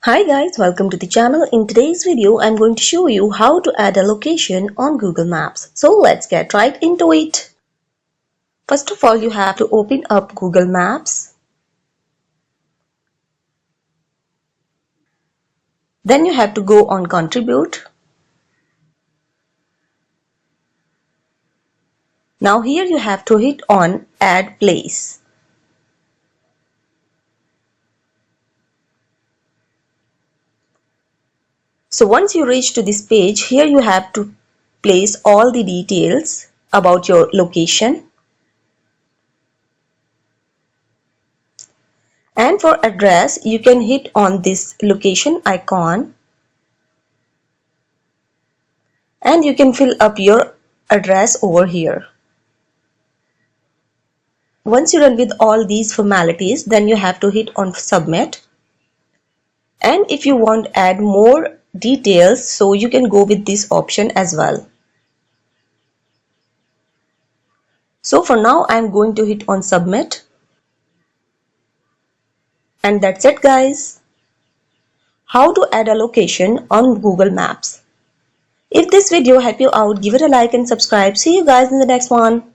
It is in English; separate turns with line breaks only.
Hi guys, welcome to the channel. In today's video, I'm going to show you how to add a location on Google Maps. So let's get right into it. First of all, you have to open up Google Maps. Then you have to go on Contribute. Now here you have to hit on Add Place. So once you reach to this page, here you have to place all the details about your location. And for address, you can hit on this location icon and you can fill up your address over here. Once you're done with all these formalities, then you have to hit on submit. And if you want to add more details, so you can go with this option as well. So for now, I'm going to hit on submit. And that's it guys. How to add a location on Google Maps. If this video helped you out, give it a like and subscribe. See you guys in the next one.